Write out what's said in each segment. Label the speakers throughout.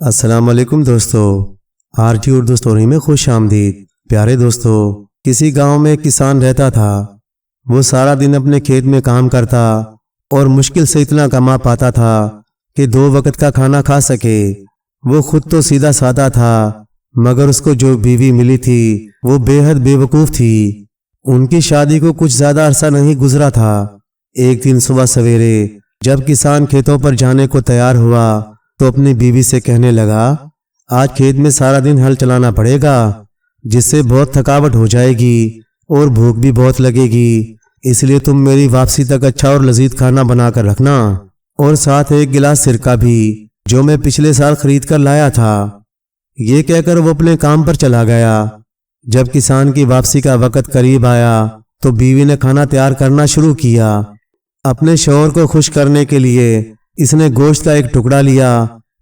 Speaker 1: السلام علیکم دوستو، آر جی اردو اسٹوری میں خوش آمدید۔ پیارے دوستو، کسی گاؤں میں ایک کسان رہتا تھا۔ وہ سارا دن اپنے کھیت میں کام کرتا اور مشکل سے اتنا کما پاتا تھا کہ 2 وقت کا کھانا کھا سکے۔ وہ خود تو سیدھا سادہ تھا، مگر اس کو جو بیوی ملی تھی وہ بے حد بے وقوف تھی۔ ان کی شادی کو کچھ زیادہ عرصہ نہیں گزرا تھا۔ ایک دن صبح سویرے جب کسان کھیتوں پر جانے کو تیار ہوا تو اپنی بیوی سے کہنے لگا، آج کھیت میں سارا دن ہل چلانا پڑے گا، جس سے بہت تھکاوٹ ہو جائے گی اور بھوک بھی بہت لگے گی، اس لیے تم میری واپسی تک اچھا اور لذیذ کھانا بنا کر رکھنا، اور ساتھ 1 گلاس سرکہ بھی جو میں پچھلے سال خرید کر لایا تھا۔ یہ کہہ کر وہ اپنے کام پر چلا گیا۔ جب کسان کی واپسی کا وقت قریب آیا تو بیوی نے کھانا تیار کرنا شروع کیا۔ اپنے شوہر کو خوش کرنے کے لیے اس نے گوشت کا ایک ٹکڑا لیا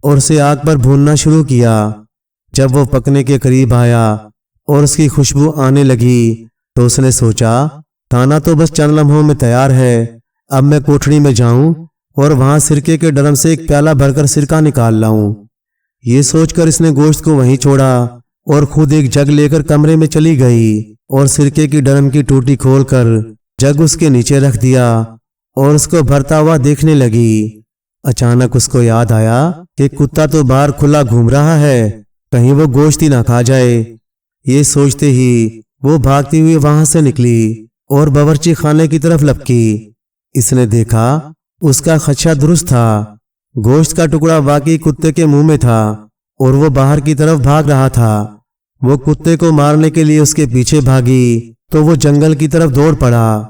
Speaker 1: اور اسے آگ پر بھوننا شروع کیا۔ جب وہ پکنے کے قریب آیا اور اس کی خوشبو آنے لگی تو اس نے سوچا، کھانا تو بس چند لمحوں میں تیار ہے، اب میں کوٹھڑی میں جاؤں اور وہاں سرکے کے ڈرم سے ایک پیالہ بھر کر سرکہ نکال لاؤں۔ یہ سوچ کر اس نے گوشت کو وہیں چھوڑا اور خود ایک جگ لے کر کمرے میں چلی گئی اور سرکے کی ڈرم کی ٹوٹی کھول کر جگ اس کے نیچے رکھ دیا اور اس کو بھرتا ہوا دیکھنے لگی۔ اچانک اس کو یاد آیا کہ کتا تو باہر کھلا گھوم رہا ہے، کہیں وہ گوشت ہی نہ کھا جائے۔ یہ سوچتے ہی وہ بھاگتی ہوئی وہاں سے نکلی اور باورچی خانے کی طرف لپکی۔ اس نے دیکھا اس کا خدشہ درست تھا، گوشت کا ٹکڑا واقعی کتے کے منہ میں تھا اور وہ باہر کی طرف بھاگ رہا تھا۔ وہ کتے کو مارنے کے لیے اس کے پیچھے بھاگی تو وہ جنگل کی طرف دوڑ پڑا۔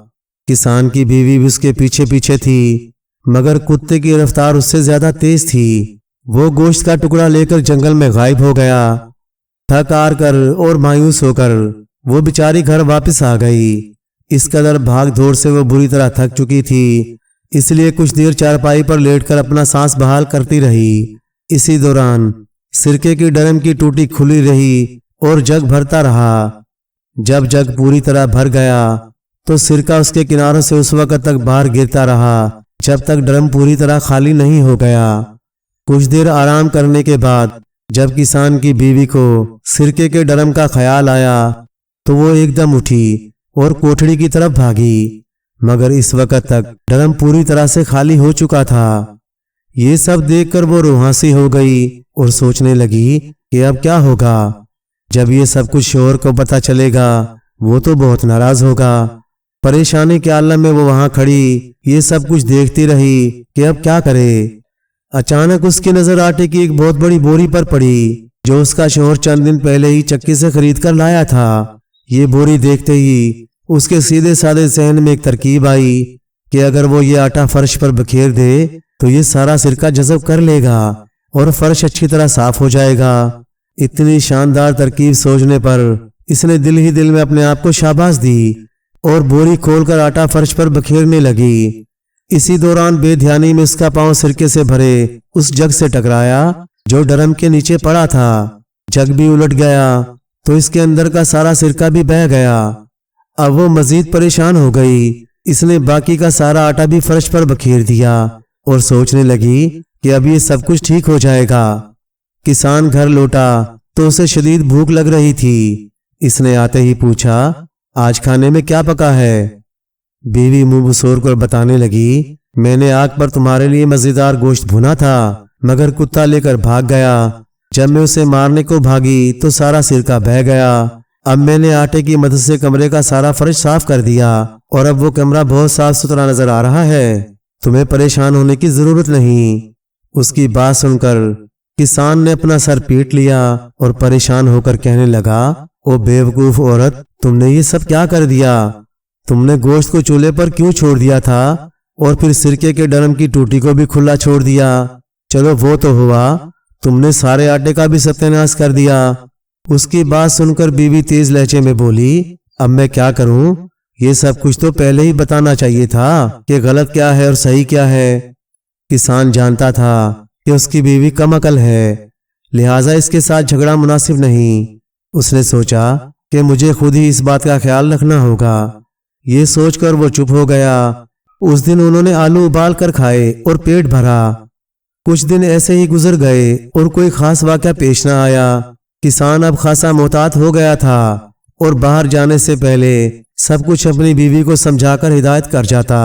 Speaker 1: کسان کی بیوی بھی اس کے پیچھے پیچھے تھی، مگر کتے کی رفتار اس سے زیادہ تیز تھی۔ وہ گوشت کا ٹکڑا لے کر جنگل میں غائب ہو گیا۔ تھک ہار کر اور مایوس ہو کر وہ بیچاری گھر واپس آ گئی۔ اس قدر بھاگ دوڑ سے وہ بری طرح تھک چکی تھی، اس لیے کچھ دیر چارپائی پر لیٹ کر اپنا سانس بحال کرتی رہی۔ اسی دوران سرکے کی ڈرم کی ٹوٹی کھلی رہی اور جگ بھرتا رہا۔ جب جگ پوری طرح بھر گیا تو سرکہ اس کے کناروں سے اس وقت تک باہر گرتا رہا جب تک ڈرم پوری طرح خالی نہیں ہو گیا۔ کچھ دیر آرام کرنے کے بعد جب کسان کی بیوی کو سرکے کے ڈرم کا خیال آیا تو وہ ایک دم اٹھی اور کوٹھڑی کی طرف بھاگی، مگر اس وقت تک ڈرم پوری طرح سے خالی ہو چکا تھا۔ یہ سب دیکھ کر وہ روحاسی ہو گئی اور سوچنے لگی کہ اب کیا ہوگا۔ جب یہ سب کچھ شوہر کو پتہ چلے گا وہ تو بہت ناراض ہوگا۔ پریشانی کے عالم میں وہ وہاں کھڑی یہ سب کچھ دیکھتی رہی کہ اب کیا کرے۔ اچانک اس کی نظر آٹے کی ایک بہت بڑی بوری پر پڑی جو اس کا شوہر چند دن پہلے ہی چکی سے خرید کر لایا تھا۔ یہ بوری دیکھتے ہی اس کے سیدھے سادے ذہن میں ایک ترکیب آئی کہ اگر وہ یہ آٹا فرش پر بکھیر دے تو یہ سارا سرکہ جذب کر لے گا اور فرش اچھی طرح صاف ہو جائے گا۔ اتنی شاندار ترکیب سوچنے پر اس نے دل ہی دل میں اپنے آپ کو شاباش دی اور بوری کھول کر آٹا فرش پر بکھیرنے لگی۔ اسی دوران بے دھیانی میں اس کا پاؤں سرکے سے بھرے اس جگ سے ٹکرایا جو ڈرم کے نیچے پڑا تھا۔ جگ بھی الٹ گیا تو اس کے اندر کا سارا سرکہ بھی بہہ گیا۔ اب وہ مزید پریشان ہو گئی۔ اس نے باقی کا سارا آٹا بھی فرش پر بکھیر دیا اور سوچنے لگی کہ اب یہ سب کچھ ٹھیک ہو جائے گا۔ کسان گھر لوٹا تو اسے شدید بھوک لگ رہی تھی۔ اس نے آتے ہی پوچھا، آج کھانے میں کیا پکا ہے؟ بیوی منہ بسور کر بتانے لگی، میں نے آگ پر تمہارے لیے مزیدار گوشت بھونا تھا، مگر کتا لے کر بھاگ گیا۔ جب میں اسے مارنے کو بھاگی تو سارا سرکہ بہہ گیا۔ اب میں نے آٹے کی مدد سے کمرے کا سارا فرش صاف کر دیا اور اب وہ کمرہ بہت صاف ستھرا نظر آ رہا ہے، تمہیں پریشان ہونے کی ضرورت نہیں۔ اس کی بات سن کر کسان نے اپنا سر پیٹ لیا اور پریشان ہو کر کہنے لگا، او بے وقوف عورت، تم نے یہ سب کیا کر دیا؟ تم نے گوشت کو چولہے پر کیوں چھوڑ دیا تھا اور پھر سرکے کے ڈرم کی ٹوٹی کو بھی کھلا چھوڑ دیا؟ چلو وہ تو ہوا، تم نے سارے آٹے کا بھی ستیہ ناش کر دیا۔ اس کی بات سن کر بیوی تیز لہجے میں بولی، اب میں کیا کروں؟ یہ سب کچھ تو پہلے ہی بتانا چاہیے تھا کہ غلط کیا ہے اور صحیح کیا ہے۔ کسان جانتا تھا کہ اس کی بیوی کم عقل ہے، لہٰذا اس کے ساتھ جھگڑا مناسب نہیں۔ اس نے سوچا کہ مجھے خود ہی اس بات کا خیال رکھنا ہوگا۔ یہ سوچ کر وہ چپ ہو گیا۔ اس دن انہوں نے آلو ابال کر کھائے اور پیٹ بھرا۔ کچھ دن ایسے ہی گزر گئے اور کوئی خاص واقعہ پیش نہ آیا۔ کسان اب خاصا محتاط ہو گیا تھا اور باہر جانے سے پہلے سب کچھ اپنی بیوی کو سمجھا کر ہدایت کر جاتا۔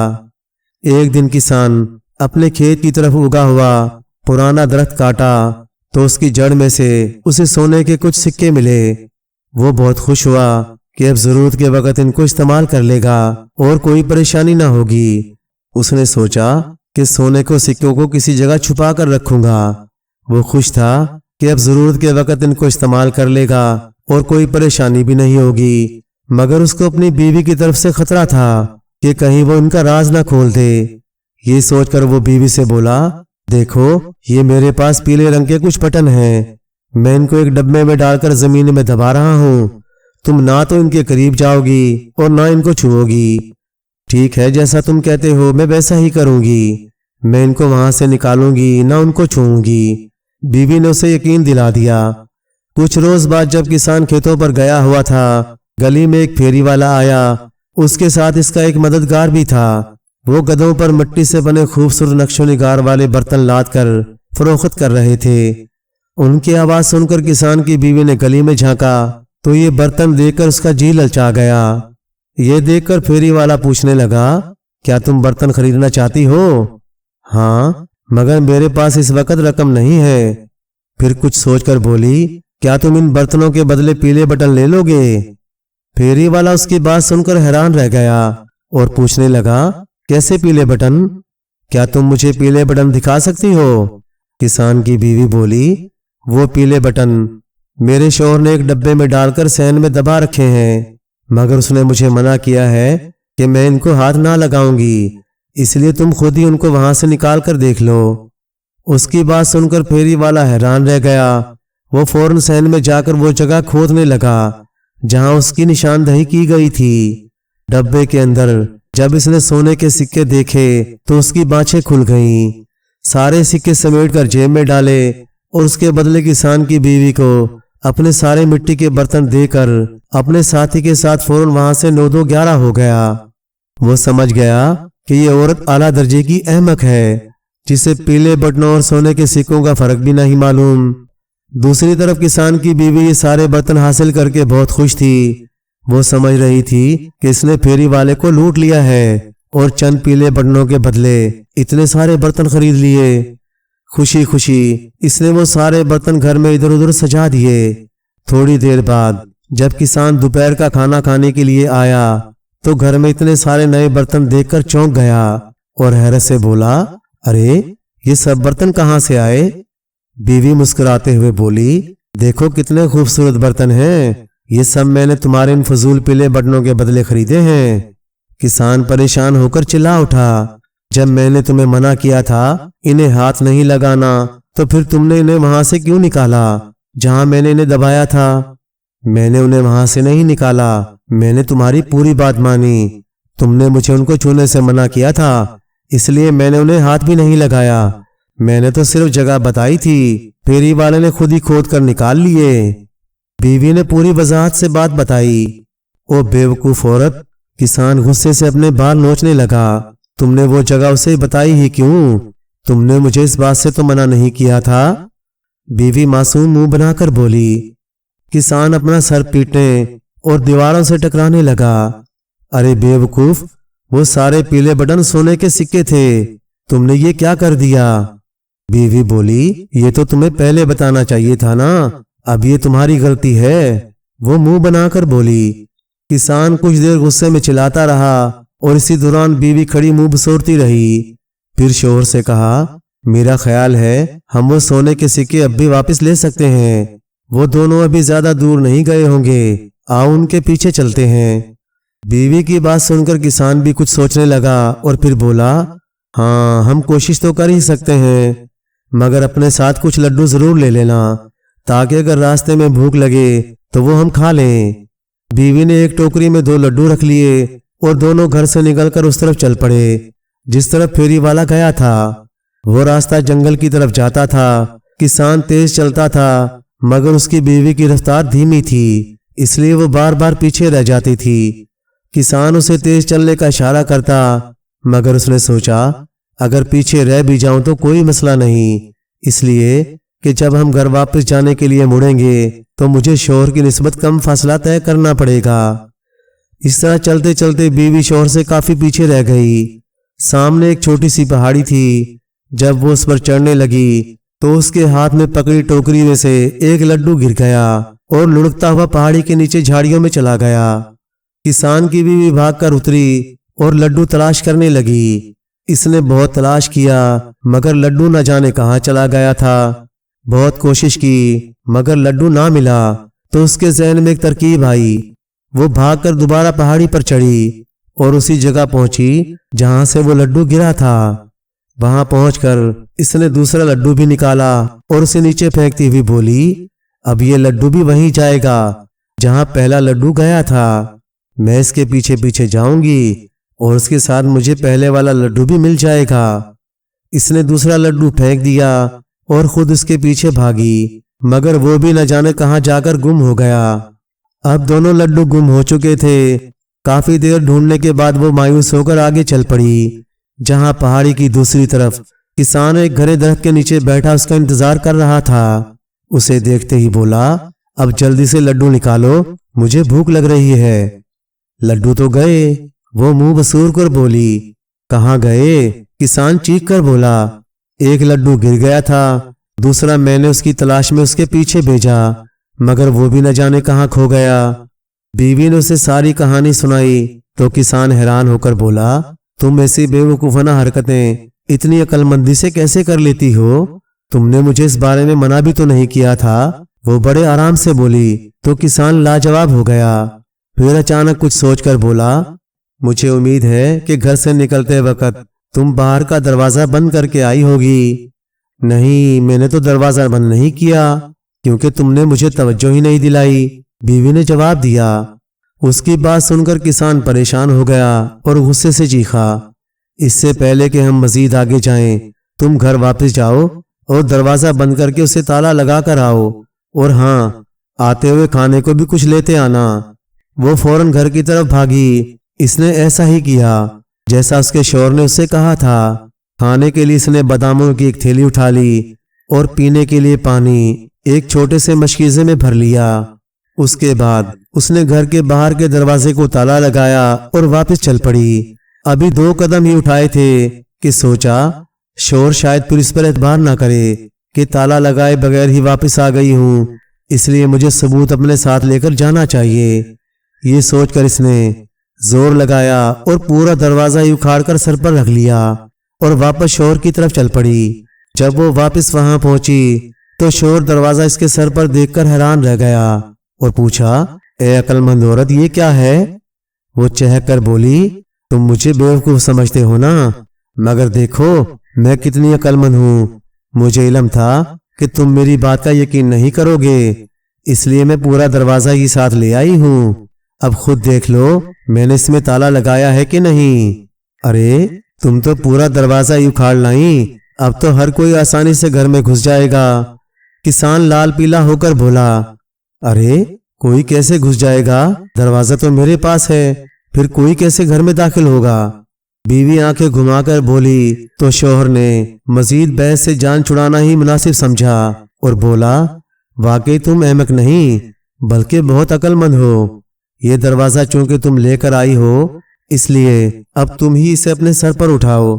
Speaker 1: ایک دن کسان اپنے کھیت کی طرف اگا ہوا پرانا درخت کاٹا تو اس کی جڑ میں سے اسے سونے کے کچھ سکے ملے۔ وہ بہت خوش ہوا کہ اب ضرورت کے وقت ان کو استعمال کر لے گا اور کوئی پریشانی نہ ہوگی۔ اس نے سوچا کہ سونے کو سکوں کو کسی جگہ چھپا کر رکھوں گا۔ وہ خوش تھا کہ اب ضرورت کے وقت ان کو استعمال کر لے گا اور کوئی پریشانی بھی نہیں ہوگی، مگر اس کو اپنی بیوی کی طرف سے خطرہ تھا کہ کہیں وہ ان کا راز نہ کھول دے۔ یہ سوچ کر وہ بیوی سے بولا، دیکھو یہ میرے پاس پیلے رنگ کے کچھ بٹن ہیں، میں ان کو ایک ڈبے میں ڈال کر زمین میں دبا رہا ہوں، تم نہ تو ان کے قریب جاؤ گی اور نہ ان کو چھوؤ گی۔ ٹھیک ہے، جیسا تم کہتے ہو میں ویسا ہی کروں گی، میں ان کو وہاں سے نکالوں گی نہ ان کو چھوؤں گی۔ بیوی نے اسے یقین دلا دیا۔ کچھ روز بعد جب کسان کھیتوں پر گیا ہوا تھا، گلی میں ایک پھیری والا آیا، اس کے ساتھ اس کا ایک مددگار بھی تھا۔ وہ گدھوں پر مٹی سے بنے خوبصورت نقش و نگار والے برتن لاد کر فروخت کر رہے تھے۔ ان کی آواز سن کر کسان کی بیوی نے گلی میں جھانکا تو یہ برتن دیکھ کر اس کا جی للچا گیا۔ یہ دیکھ کر پھیری والا پوچھنے لگا، کیا تم برتن خریدنا چاہتی ہو؟ ہاں، مگر میرے پاس اس وقت رقم نہیں ہے۔ پھر کچھ سوچ کر بولی، کیا تم ان برتنوں کے بدلے پیلے بٹن لے لو گے؟ پھیری والا اس کی بات سن کر حیران رہ گیا اور پوچھنے لگا، کیسے پیلے بٹن؟ کیا تم مجھے پیلے بٹن دکھا سکتی ہو؟ کسان کی بیوی بولی، وہ پیلے بٹن میرے شوہر نے ایک ڈبے میں ڈال کر سین میں دبا رکھے ہیں، مگر اس نے مجھے منع کیا ہے کہ میں ان کو ہاتھ نہ لگاؤں گی، اس لیے تم خود ہی ان کو وہاں سے نکال کر دیکھ لو۔ اس کی بات سن کر پھیری والا حیران رہ گیا۔ وہ فوراً سین میں جا کر وہ جگہ کھودنے لگا جہاں اس کی نشاندہی کی گئی تھی۔ ڈبے کے اندر جب اس نے سونے کے سکے دیکھے تو اس کی بانچیں کھل گئیں۔ سارے سکے سمیٹ کر جیب میں ڈالے اور اس کے بدلے کسان کی بیوی کو اپنے سارے مٹی کے برتن دے کر اپنے ساتھی کے ساتھ فوراً وہاں سے 9-2-11 ہو گیا۔ وہ سمجھ گیا کہ یہ عورت اعلیٰ درجے کی احمق ہے، جسے پیلے بٹنوں اور سونے کے سکوں کا فرق بھی نہیں معلوم۔ دوسری طرف کسان کی بیوی یہ سارے برتن حاصل کر کے بہت خوش تھی۔ وہ سمجھ رہی تھی کہ اس نے پھیری والے کو لوٹ لیا ہے اور چند پیلے بٹنوں کے بدلے اتنے سارے برتن خرید لیے۔ خوشی خوشی اس نے وہ سارے برتن گھر میں ادھر ادھر سجا دیے۔ تھوڑی دیر بعد جب کسان دوپہر کا کھانا کھانے کے لیے آیا تو گھر میں اتنے سارے نئے برتن دیکھ کر چونک گیا اور حیرت سے بولا، ارے یہ سب برتن کہاں سے آئے؟ بیوی مسکراتے ہوئے بولی، دیکھو کتنے خوبصورت برتن ہیں، یہ سب میں نے تمہارے ان فضول پیلے بٹنوں کے بدلے خریدے ہیں۔ کسان پریشان ہو کر چلا اٹھا، جب میں نے تمہیں منع کیا تھا انہیں ہاتھ نہیں لگانا تو پھر تم نے انہیں وہاں سے کیوں نکالا جہاں میں نے انہیں دبایا تھا؟ میں نے انہیں وہاں سے نہیں نکالا، میں نے تمہاری پوری بات مانی۔ تم نے مجھے ان کو چھونے سے منع کیا تھا، اس لیے میں نے انہیں ہاتھ بھی نہیں لگایا، میں نے تو صرف جگہ بتائی تھی، پھیری والے نے خود ہی کھود کر نکال لیے۔ بیوی نے پوری وضاحت سے بات بتائی۔ او بیوقوف عورت، کسان غصے سے اپنے بال نوچنے لگا، تم نے وہ جگہ اسے بتائی ہی کیوں؟ تم نے مجھے اس بات سے تو منع نہیں کیا تھا۔ بیوی معصوم منہ بنا کر بولی۔ کسان اپنا سر پیٹنے اور دیواروں سے ٹکرانے لگا۔ ارے بیوقوف، وہ سارے پیلے بٹن سونے کے سکے تھے، تم نے یہ کیا کر دیا؟ بیوی بولی، یہ تو تمہیں پہلے بتانا چاہیے تھا نا، اب یہ تمہاری غلطی ہے۔ وہ منہ بنا کر بولی۔ کسان کچھ دیر غصے میں چلاتا رہا اور اسی دوران بیوی کھڑی منہ بسورتی رہی۔ پھر شوہر سے کہا، میرا خیال ہے ہم وہ سونے کے سکے اب بھی واپس لے سکتے ہیں، وہ دونوں ابھی زیادہ دور نہیں گئے ہوں گے، آؤ ان کے پیچھے چلتے ہیں۔ بیوی کی بات سن کر کسان بھی کچھ سوچنے لگا اور پھر بولا، ہاں ہم کوشش تو کر ہی سکتے ہیں، مگر اپنے ساتھ کچھ لڈو ضرور لے لینا تاکہ اگر راستے میں بھوک لگے تو وہ ہم کھا لیں۔ بیوی نے ایک ٹوکری میں 2 لڈو رکھ لیے اور دونوں گھر سے نکل کر اس طرف چل پڑے جس طرف پھیری والا گیا تھا۔ وہ راستہ جنگل کی طرف جاتا تھا۔ کسان تیز چلتا تھا مگر اس کی بیوی کی رفتار دھیمی تھی، اس لیے وہ بار بار پیچھے رہ جاتی تھی۔ کسان اسے تیز چلنے کا اشارہ کرتا مگر اس نے سوچا، اگر پیچھے رہ بھی جاؤں تو کوئی مسئلہ نہیں، اس لیے کہ جب ہم گھر واپس جانے کے لیے مڑیں گے تو مجھے شوہر کی نسبت کم فاصلہ طے کرنا پڑے گا۔ اس طرح چلتے چلتے بیوی شوہر سے کافی پیچھے رہ گئی۔ سامنے ایک چھوٹی سی پہاڑی تھی۔ جب وہ اس پر چڑھنے لگی تو اس کے ہاتھ میں پکڑی ٹوکری میں سے ایک لڈو گر گیا اور لڑکتا ہوا پہاڑی کے نیچے جھاڑیوں میں چلا گیا۔ کسان کی بیوی بھاگ کر اتری اور لڈو تلاش کرنے لگی۔ اس نے بہت تلاش کیا مگر لڈو نہ جانے کہاں چلا گیا تھا۔ بہت کوشش کی مگر لڈو نہ ملا تو اس کے ذہن میں ایک ترکیب آئی۔ وہ بھاگ کر دوبارہ پہاڑی پر چڑھی اور اسی جگہ پہنچی جہاں سے وہ لڈو گرا تھا۔ وہاں پہنچ کر اس نے دوسرا لڈو بھی نکالا اور اسے نیچے پھینکتی ہوئی بولی، اب یہ لڈو بھی وہیں جائے گا جہاں پہلا لڈو گیا تھا۔ میں اس کے پیچھے پیچھے جاؤں گی اور اس کے ساتھ مجھے پہلے والا لڈو بھی مل جائے گا۔ اس نے دوسرا لڈو پھینک دیا اور خود اس کے پیچھے بھاگی مگر وہ بھی نہ جانے کہاں جا کر گم ہو گیا۔ اب دونوں لڈو گم ہو چکے تھے۔ کافی دیر ڈھونڈنے کے بعد وہ مایوس ہو کر آگے چل پڑی جہاں پہاڑی کی دوسری طرف کسان ایک گھنے درخت کے نیچے بیٹھا اس کا انتظار کر رہا تھا۔ اسے دیکھتے ہی بولا، اب جلدی سے لڈو نکالو، مجھے بھوک لگ رہی ہے۔ لڈو تو گئے، وہ منہ بسور کر بولی۔ کہاں گئے؟ کسان چیخ کر بولا۔ ایک لڈو گر گیا تھا، دوسرا میں نے اس کی تلاش میں اس کے پیچھے بھیجا مگر وہ بھی نہ جانے کہاں کھو گیا۔ بیوی نے اسے ساری کہانی سنائی تو کسان حیران ہو کر بولا، تم ایسی بے وقوفانہ حرکتیں اتنی عقل مندی سے کیسے کر لیتی ہو؟ تم نے مجھے اس بارے میں منع بھی تو نہیں کیا تھا۔ وہ بڑے آرام سے بولی تو کسان لاجواب ہو گیا۔ پھر اچانک کچھ سوچ کر بولا، مجھے امید ہے کہ گھر سے نکلتے وقت تم باہر کا دروازہ بند کر کے آئی ہوگی۔ نہیں، میں نے تو دروازہ بند نہیں کیا کیونکہ تم نے مجھے توجہ ہی نہیں دلائی، بیوی نے جواب دیا۔ اس کی بات سن کر کسان پریشان ہو گیا اور غصے سے چیخا، اس سے پہلے کہ ہم مزید آگے جائیں تم گھر واپس جاؤ اور دروازہ بند کر کے اسے تالا لگا کر آؤ، اور ہاں، آتے ہوئے کھانے کو بھی کچھ لیتے آنا۔ وہ فوراً گھر کی طرف بھاگی۔ اس نے ایسا ہی کیا جیسا اس کے شوہر نے اس سے کہا تھا۔ کھانے کے لیے اس نے باداموں کی ایک تھیلی اٹھا لی اور پینے کے لیے پانی ایک چھوٹے سے مشکیزے میں بھر لیا۔ اس کے بعد اس نے گھر کے باہر کے دروازے کو تالا لگایا اور واپس چل پڑی۔ ابھی 2 قدم ہی اٹھائے تھے کہ سوچا شوہر شاید پھر اس پر اعتبار نہ کرے کہ تالا لگائے بغیر ہی واپس آ گئی ہوں، اس لیے مجھے ثبوت اپنے ساتھ لے کر جانا چاہیے۔ یہ سوچ کر اس نے زور لگایا اور پورا دروازہ ہی اکھاڑ کر سر پر رکھ لیا اور واپس شوہر کی طرف چل پڑی۔ جب وہ واپس وہاں پہنچی تو شوہر دروازہ اس کے سر پر دیکھ کر حیران رہ گیا اور پوچھا، اے عقل مند عورت، یہ کیا ہے؟ وہ چہک کر بولی، تم مجھے بیوقوف سمجھتے ہو نا، مگر دیکھو میں کتنی عقل مند ہوں۔ مجھے علم تھا کہ تم میری بات کا یقین نہیں کرو گے، اس لیے میں پورا دروازہ ہی ساتھ لے آئی ہوں۔ اب خود دیکھ لو میں نے اس میں تالا لگایا ہے کہ نہیں۔ ارے تم تو پورا دروازہ ہی اکھاڑ لائیں، اب تو ہر کوئی آسانی سے گھر میں گھس جائے گا۔ کسان لال پیلا ہو کر بولا، ارے کوئی کیسے گھس جائے گا؟ دروازہ تو میرے پاس ہے، پھر کوئی کیسے گھر میں داخل ہوگا؟ بیوی آنکھیں گھما کر بولی تو شوہر نے مزید بحث سے جان چھڑانا ہی مناسب سمجھا اور بولا، واقعی تم احمق نہیں بلکہ بہت عقل مند ہو۔ یہ دروازہ چونکہ تم لے کر آئی ہو اس لیے اب تم ہی اسے اپنے سر پر اٹھاؤ۔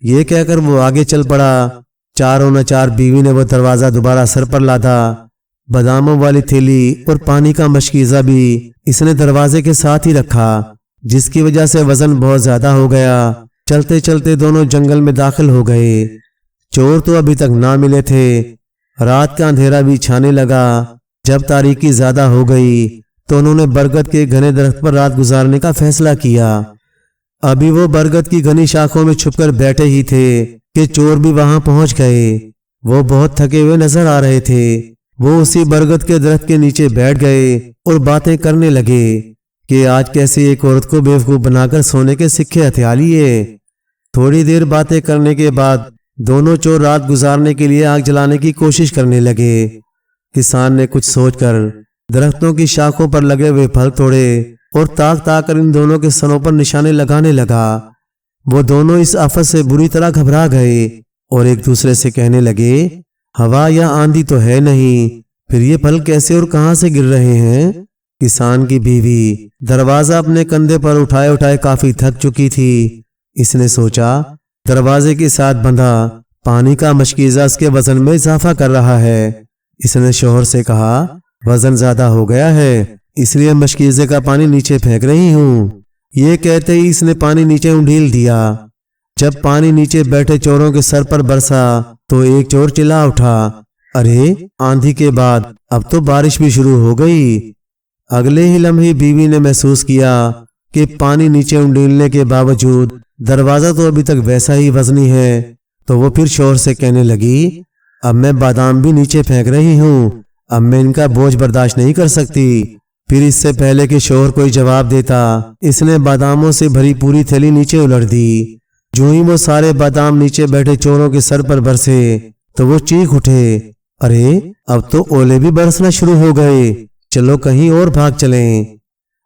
Speaker 1: یہ کہہ کر وہ آگے چل پڑا۔ چاروں نہ چار بیوی نے وہ دروازہ دوبارہ سر پر لادا۔ باداموں والی تھیلی اور پانی کا مشکیزہ بھی اس نے دروازے کے ساتھ ہی رکھا، جس کی وجہ سے وزن بہت زیادہ ہو گیا۔ چلتے چلتے دونوں جنگل میں داخل ہو گئے۔ چور تو ابھی تک نہ ملے تھے۔ رات کا اندھیرا بھی چھانے لگا۔ جب تاریکی زیادہ ہو گئی تو انہوں نے برگد کے گھنے درخت پر رات گزارنے کا فیصلہ کیا۔ ابھی وہ برگد کی گھنی شاخوں میں چھپ کر بیٹھے ہی تھے کہ چور بھی وہاں پہنچ گئے۔ وہ بہت تھکے ہوئے نظر آ رہے تھے۔ وہ اسی برگد کے درخت کے نیچے بیٹھ گئے اور باتیں کرنے لگے کہ آج کیسے ایک عورت کو بیوقوف بنا کر سونے کے سکے ہتھیا لیے۔ تھوڑی دیر باتیں کرنے کے بعد دونوں چور رات گزارنے کے لیے آگ جلانے کی کوشش کرنے لگے۔ کسان نے کچھ سوچ کر درختوں کی شاخوں پر لگے ہوئے پھل توڑے اور تاک تاک کر ان دونوں کے سروں پر نشانے لگانے لگا۔ وہ دونوں اس آفت سے بری طرح گھبرا گئے اور ایک دوسرے سے کہنے لگے، ہوا یا آندھی تو ہے نہیں، پھر یہ پھل کیسے اور کہاں سے گر رہے ہیں؟ کسان کی بیوی دروازہ اپنے کندھے پر اٹھائے اٹھائے کافی تھک چکی تھی۔ اس نے سوچا دروازے کے ساتھ بندھا پانی کا مشکیزہ اس کے وزن میں اضافہ کر رہا ہے۔ اس نے شوہر سے کہا، وزن زیادہ ہو گیا ہے، اس لیے مشکیزے کا پانی نیچے پھینک رہی ہوں۔ یہ کہتے ہی اس نے پانی نیچے انڈیل دیا۔ جب پانی نیچے بیٹھے چوروں کے سر پر برسا تو ایک چور چلا اٹھا، ارے آندھی کے بعد اب تو بارش بھی شروع ہو گئی۔ اگلے ہی لمحے بیوی نے محسوس کیا کہ پانی نیچے انڈیلنے کے باوجود دروازہ تو ابھی تک ویسا ہی وزنی ہے، تو وہ پھر شوہر سے کہنے لگی، اب میں بادام بھی نیچے پھینک رہی ہوں، اب میں ان کا بوجھ برداشت نہیں کر سکتی۔ پھر اس سے پہلے کہ شوہر کوئی جواب دیتا، اس نے باداموں سے بھری پوری تھیلی نیچے الٹ دی۔ جو ہی وہ سارے بادام نیچے بیٹھے چوروں کے سر پر برسے تو وہ چیخ اٹھے، ارے اب تو اولے بھی برسنا شروع ہو گئے، چلو کہیں اور بھاگ چلیں۔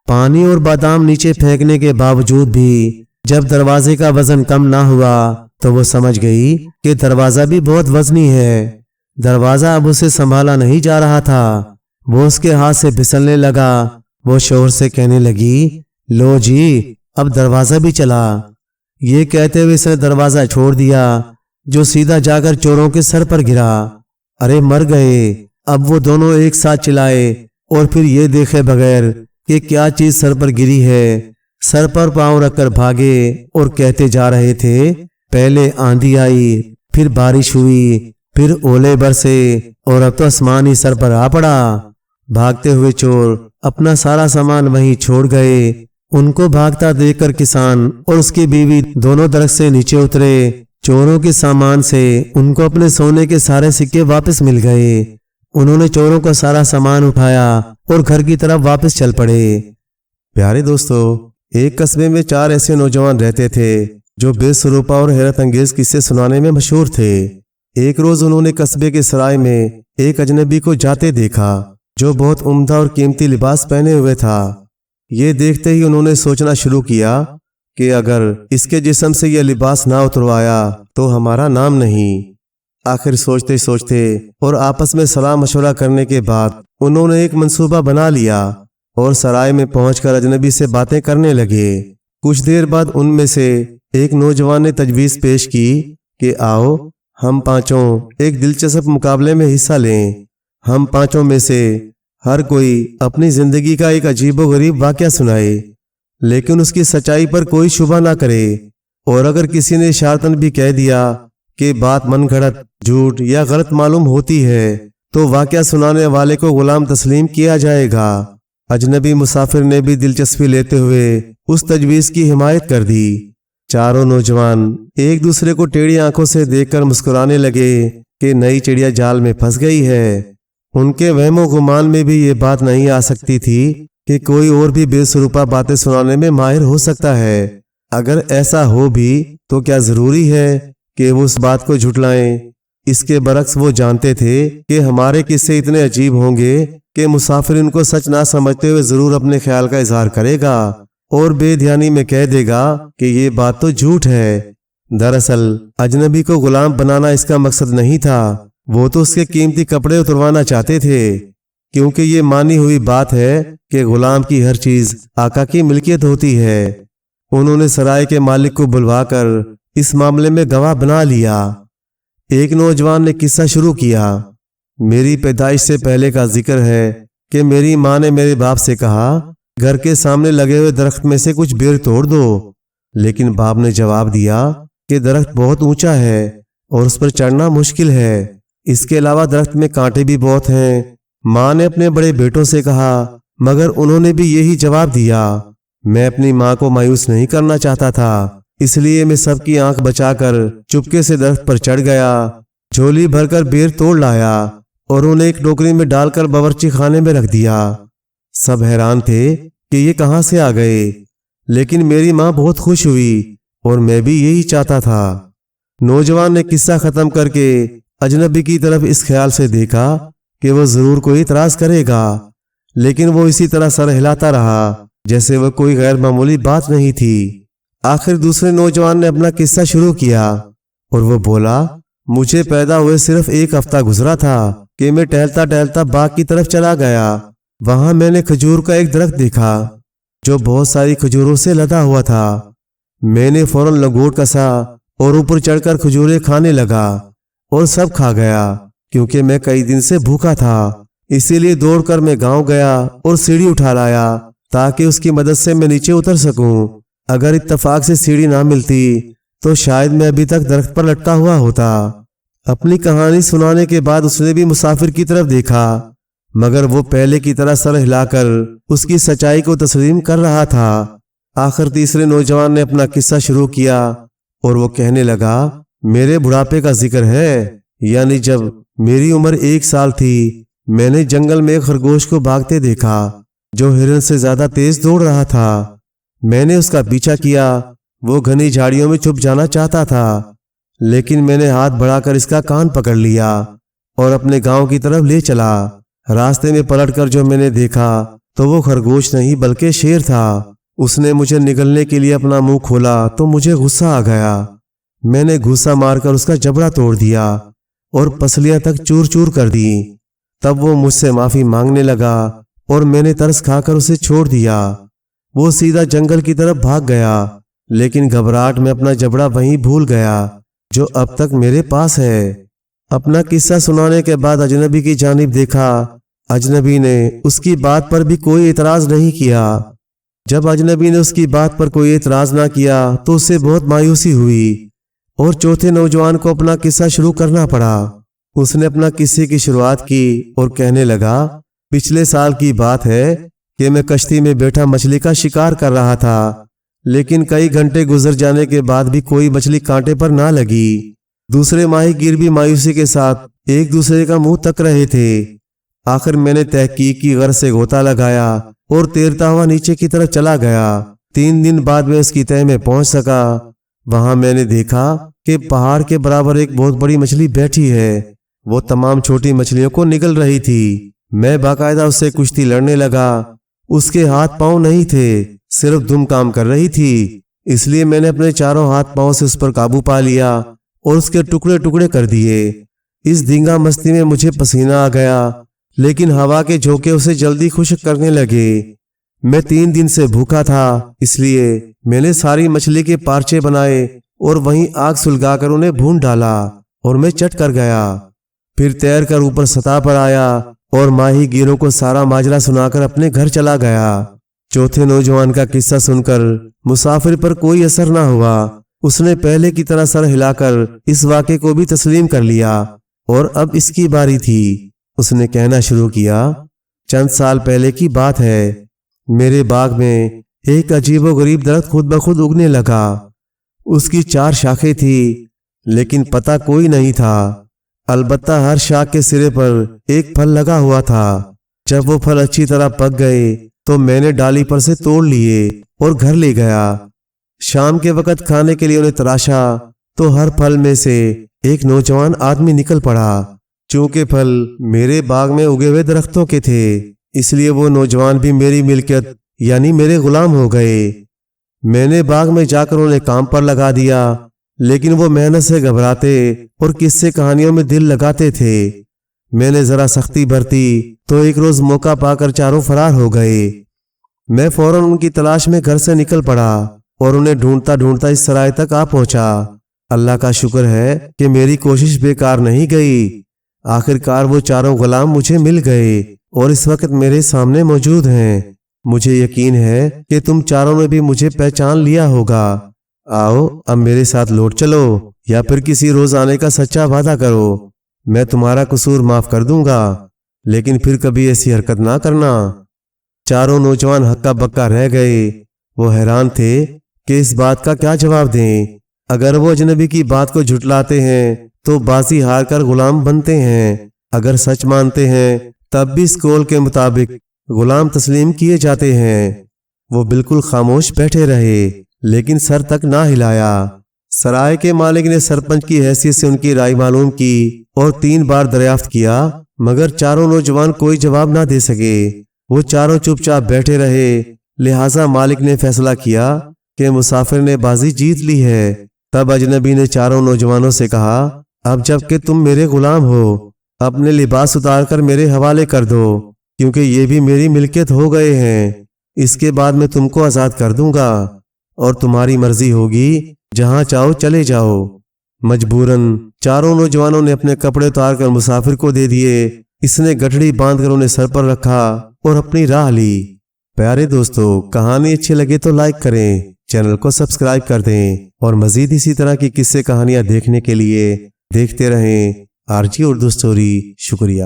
Speaker 1: پانی اور بادام نیچے پھینکنے کے باوجود بھی جب دروازے کا وزن کم نہ ہوا تو وہ سمجھ گئی کہ دروازہ بھی بہت وزنی ہے۔ دروازہ اب اسے سنبھالا نہیں جا رہا تھا، وہ اس کے ہاتھ سے پھسلنے لگا۔ وہ شوہر سے کہنے لگی، لو جی اب دروازہ بھی چلا۔ یہ کہتے ہوئے اس نے دروازہ چھوڑ دیا، جو سیدھا جا کر چوروں کے سر پر گرا۔ ارے مر گئے۔ اب وہ دونوں ایک ساتھ چلائے اور پھر یہ دیکھے بغیر کہ کیا چیز سر پر گری ہے، سر پر پاؤں رکھ کر بھاگے اور کہتے جا رہے تھے، پہلے آندھی آئی، پھر بارش ہوئی، پھر اولے برسے اور اب تو آسمان ہی سر پر آ پڑا۔ بھاگتے ہوئے چور اپنا سارا سامان وہیں چھوڑ گئے۔ ان کو بھاگتا دیکھ کر کسان اور اس کی بیوی دونوں درخت سے نیچے اترے۔ چوروں کے سامان سے ان کو اپنے سونے کے سارے سکے واپس مل گئے۔ انہوں نے چوروں کا سارا سامان اٹھایا اور گھر کی طرف واپس چل پڑے۔ پیارے دوستو، ایک قصبے میں 4 ایسے نوجوان رہتے تھے جو بے سروپا اور حیرت انگیز قصے سنانے میں مشہور تھے۔ ایک روز انہوں نے قصبے کے سرائے میں ایک اجنبی کو جاتے دیکھا جو بہت عمدہ اور قیمتی لباس پہنے ہوئے تھا۔ یہ دیکھتے ہی انہوں نے سوچنا شروع کیا کہ اگر اس کے جسم سے یہ لباس نہ اتروایا تو ہمارا نام نہیں۔ آخر سوچتے سوچتے اور آپس میں صلاح مشورہ کرنے کے بعد انہوں نے ایک منصوبہ بنا لیا اور سرائے میں پہنچ کر اجنبی سے باتیں کرنے لگے۔ کچھ دیر بعد ان میں سے ایک نوجوان نے تجویز پیش کی کہ آؤ ہم پانچوں ایک دلچسپ مقابلے میں حصہ لیں۔ ہم پانچوں میں سے ہر کوئی اپنی زندگی کا ایک عجیب و غریب واقعہ سنائے، لیکن اس کی سچائی پر کوئی شبہ نہ کرے، اور اگر کسی نے اشارتاً بھی کہہ دیا کہ بات من گھڑت، جھوٹ یا غلط معلوم ہوتی ہے تو واقعہ سنانے والے کو غلام تسلیم کیا جائے گا۔ اجنبی مسافر نے بھی دلچسپی لیتے ہوئے اس تجویز کی حمایت کر دی۔ چاروں نوجوان ایک دوسرے کو ٹیڑھی آنکھوں سے دیکھ کر مسکرانے لگے کہ نئی چڑیا جال میں پھنس گئی ہے۔ ان کے وہم و گمان میں بھی یہ بات نہیں آ سکتی تھی کہ کوئی اور بھی بے سروپا باتیں سنانے میں ماہر ہو سکتا ہے۔ اگر ایسا ہو بھی تو کیا ضروری ہے کہ وہ اس بات کو جھٹلائیں؟ اس کے برعکس وہ جانتے تھے کہ ہمارے قصے اتنے عجیب ہوں گے کہ مسافر ان کو سچ نہ سمجھتے ہوئے ضرور اپنے خیال کا اظہار کرے گا اور بے دھیانی میں کہہ دے گا کہ یہ بات تو جھوٹ ہے۔ دراصل اجنبی کو غلام بنانا اس کا مقصد نہیں تھا، وہ تو اس کے قیمتی کپڑے اتروانا چاہتے تھے، کیونکہ یہ مانی ہوئی بات ہے کہ غلام کی ہر چیز آقا کی ملکیت ہوتی ہے۔ انہوں نے سرائے کے مالک کو بلوا کر اس معاملے میں گواہ بنا لیا۔ ایک نوجوان نے قصہ شروع کیا، میری پیدائش سے پہلے کا ذکر ہے کہ میری ماں نے میرے باپ سے کہا، گھر کے سامنے لگے ہوئے درخت میں سے کچھ بیر توڑ دو، لیکن باپ نے جواب دیا کہ درخت بہت اونچا ہے اور اس پر چڑھنا مشکل ہے، اس کے علاوہ درخت میں کانٹے بھی بہت ہیں۔ ماں نے اپنے بڑے بیٹوں سے کہا، مگر انہوں نے بھی یہی جواب دیا۔ میں اپنی ماں کو مایوس نہیں کرنا چاہتا تھا، اس لیے میں سب کی آنکھ بچا کر چپکے سے درخت پر چڑھ گیا، جھولی بھر کر بیر توڑ لایا اور انہیں ایک ٹوکری میں ڈال کر باورچی خانے میں رکھ دیا۔ سب حیران تھے کہ یہ کہاں سے آ گئے، لیکن میری ماں بہت خوش ہوئی اور میں بھی یہی چاہتا تھا۔ نوجوان نے قصہ ختم کر کے اجنبی کی طرف اس خیال سے دیکھا کہ وہ ضرور کوئی اعتراض کرے گا، لیکن وہ اسی طرح سر ہلاتا رہا جیسے وہ کوئی غیر معمولی بات نہیں تھی۔ آخر دوسرے نوجوان نے اپنا قصہ شروع کیا اور وہ بولا، مجھے پیدا ہوئے صرف 1 ہفتہ گزرا تھا کہ میں ٹہلتا ٹہلتا باغ کی طرف چلا گیا۔ وہاں میں نے کھجور کا ایک درخت دیکھا جو بہت ساری کھجوروں سے لدا ہوا تھا۔ میں نے فوراً لنگوٹ کسا اور اوپر چڑھ کر کھجوریں کھانے لگا اور سب کھا گیا، کیونکہ میں کئی دن سے بھوکا تھا۔ اسی لیے دوڑ کر میں گاؤں گیا اور سیڑھی اٹھا لایا تاکہ اس کی مدد سے میں نیچے اتر سکوں۔ اگر اتفاق سے سیڑھی نہ ملتی تو شاید میں ابھی تک درخت پر لٹکا ہوا ہوتا۔ اپنی کہانی سنانے کے بعد اس نے بھی مسافر کی طرف دیکھا، مگر وہ پہلے کی طرح سر ہلا کر اس کی سچائی کو تسلیم کر رہا تھا۔ آخر تیسرے نوجوان نے اپنا قصہ شروع کیا اور وہ کہنے لگا، میرے بڑھاپے کا ذکر ہے، یعنی جب میری عمر 1 سال تھی، میں نے جنگل میں ایک خرگوش کو بھاگتے دیکھا جو ہرن سے زیادہ تیز دوڑ رہا تھا۔ میں نے اس کا پیچھا کیا۔ وہ گھنی جھاڑیوں میں چھپ جانا چاہتا تھا، لیکن میں نے ہاتھ بڑھا کر اس کا کان پکڑ لیا اور اپنے گاؤں کی طرف لے چلا۔ راستے میں پلٹ کر جو میں نے دیکھا تو وہ خرگوش نہیں بلکہ شیر تھا۔ اس نے مجھے نگلنے کے لیے اپنا منہ کھولا تو مجھے غصہ آ گیا۔ میں نے گھوسا مار کر اس کا جبڑا توڑ دیا اور پسلیاں تک چور چور کر دی۔ تب وہ مجھ سے معافی مانگنے لگا اور میں نے ترس کھا کر اسے چھوڑ دیا۔ وہ سیدھا جنگل کی طرف بھاگ گیا، لیکن گھبراہٹ میں اپنا جبڑا وہیں بھول گیا جو اب تک میرے پاس ہے۔ اپنا قصہ سنانے کے بعد اجنبی کی جانب دیکھا۔ اجنبی نے اس کی بات پر بھی کوئی اعتراض نہیں کیا۔ جب اجنبی نے اس کی بات پر کوئی اعتراض نہ کیا تو اسے بہت مایوسی ہوئی اور چوتھے نوجوان کو اپنا قصہ شروع کرنا پڑا۔ اس نے اپنا قصے کی شروعات کی اور کہنے لگا، پچھلے سال کی بات ہے کہ میں کشتی میں بیٹھا مچھلی کا شکار کر رہا تھا، لیکن کئی گھنٹے گزر جانے کے بعد بھی کوئی مچھلی کانٹے پر نہ لگی۔ دوسرے ماہی گیر بھی مایوسی کے ساتھ ایک دوسرے کا منہ تک رہے تھے۔ آخر میں نے تحقیق کی غرض سے غوطہ لگایا اور تیرتا ہوا نیچے کی طرف چلا گیا۔ 3 دن بعد میں اس کی تہہ میں پہنچ سکا۔ وہاں میں نے دیکھا کہ پہاڑ کے برابر ایک بہت بڑی مچھلی بیٹھی ہے۔ وہ تمام چھوٹی مچھلیوں کو نگل رہی تھی۔ میں باقاعدہ اس سے کشتی لڑنے لگا۔ اس کے ہاتھ پاؤں نہیں تھے، صرف دم کام کر رہی تھی، اس لیے میں نے اپنے چاروں ہاتھ پاؤں سے اس پر قابو پا لیا اور اس کے ٹکڑے ٹکڑے کر دیے۔ اس دھینگا مستی میں مجھے پسینہ آ گیا، لیکن ہوا کے جھونکے اسے جلدی خشک کرنے لگے۔ میں 3 دن سے بھوکا تھا، اس لیے میں نے ساری مچھلی کے پارچے بنائے اور وہیں آگ سلگا کر انہیں بھون ڈالا اور میں چٹ کر گیا۔ پھر تیر کر اوپر سطح پر آیا اور ماہی گیروں کو سارا ماجرا سنا کر اپنے گھر چلا گیا۔ چوتھے نوجوان کا قصہ سن کر مسافر پر کوئی اثر نہ ہوا۔ اس نے پہلے کی طرح سر ہلا کر اس واقعے کو بھی تسلیم کر لیا اور اب اس کی باری تھی۔ اس نے کہنا شروع کیا، چند سال پہلے کی بات ہے، میرے باغ میں ایک عجیب و غریب درخت خود بخود اگنے لگا۔ اس کی 4 شاخیں تھی، لیکن پتا کوئی نہیں تھا۔ البتہ ہر شاخ کے سرے پر ایک پھل لگا ہوا تھا۔ جب وہ پھل اچھی طرح پک گئے تو میں نے ڈالی پر سے توڑ لیے اور گھر لے گیا۔ شام کے وقت کھانے کے لیے انہیں تراشا تو ہر پھل میں سے ایک نوجوان آدمی نکل پڑا۔ چونکہ پھل میرے باغ میں اگے ہوئے درختوں کے تھے، اس لیے وہ نوجوان بھی میری ملکیت یعنی میرے غلام ہو گئے۔ میں نے باغ میں جا کر انہیں کام پر لگا دیا، لیکن وہ محنت سے گھبراتے اور قصے کہانیوں میں دل لگاتے تھے۔ میں نے ذرا سختی برتی تو ایک روز موقع پا کر چاروں فرار ہو گئے۔ میں فوراً ان کی تلاش میں گھر سے نکل پڑا اور انہیں ڈھونڈتا ڈھونڈتا اس سرائے تک آ پہنچا۔ اللہ کا شکر ہے کہ میری کوشش بیکار نہیں گئی۔ آخرکار وہ چاروں غلام مجھے مل گئے اور اس وقت میرے سامنے موجود ہیں۔ مجھے یقین ہے کہ تم چاروں نے بھی مجھے پہچان لیا ہوگا۔ آؤ اب میرے ساتھ لوٹ چلو، یا پھر کسی روز آنے کا سچا وعدہ کرو، میں تمہارا قصور معاف کر دوں گا، لیکن پھر کبھی ایسی حرکت نہ کرنا۔ چاروں نوجوان ہکا بکا رہ گئے۔ وہ حیران تھے کہ اس بات کا کیا جواب دیں۔ اگر وہ اجنبی کی بات کو جھٹلاتے ہیں تو بازی ہار کر غلام بنتے ہیں، اگر سچ مانتے ہیں تب بھی اس قول کے مطابق غلام تسلیم کیے جاتے ہیں۔ وہ بالکل خاموش بیٹھے رہے، لیکن سر تک نہ ہلایا۔ سرائے کے مالک نے سرپنچ کی حیثیت سے ان کی رائے معلوم کی اور 3 بار دریافت کیا، مگر چاروں نوجوان کوئی جواب نہ دے سکے۔ وہ چاروں چپ چاپ بیٹھے رہے، لہٰذا مالک نے فیصلہ کیا کہ مسافر نے بازی جیت لی ہے۔ تب اجنبی نے چاروں نوجوانوں سے کہا، اب جب کہ تم میرے غلام ہو، اپنے لباس اتار کر میرے حوالے کر دو، کیونکہ یہ بھی میری ملکیت ہو گئے ہیں۔ اس کے بعد میں تم کو آزاد کر دوں گا اور تمہاری مرضی ہوگی، جہاں چاہو چلے جاؤ۔ مجبوراً چاروں نوجوانوں نے اپنے کپڑے اتار کر مسافر کو دے دیے۔ اس نے گٹھڑی باندھ کر انہیں سر پر رکھا اور اپنی راہ لی۔ پیارے دوستو، کہانی اچھی لگے تو لائک کریں، چینل کو سبسکرائب کر دیں اور مزید اسی طرح کی قصے کہانیاں دیکھنے کے لیے دیکھتے رہیں RG اردو اسٹوری۔ شکریہ۔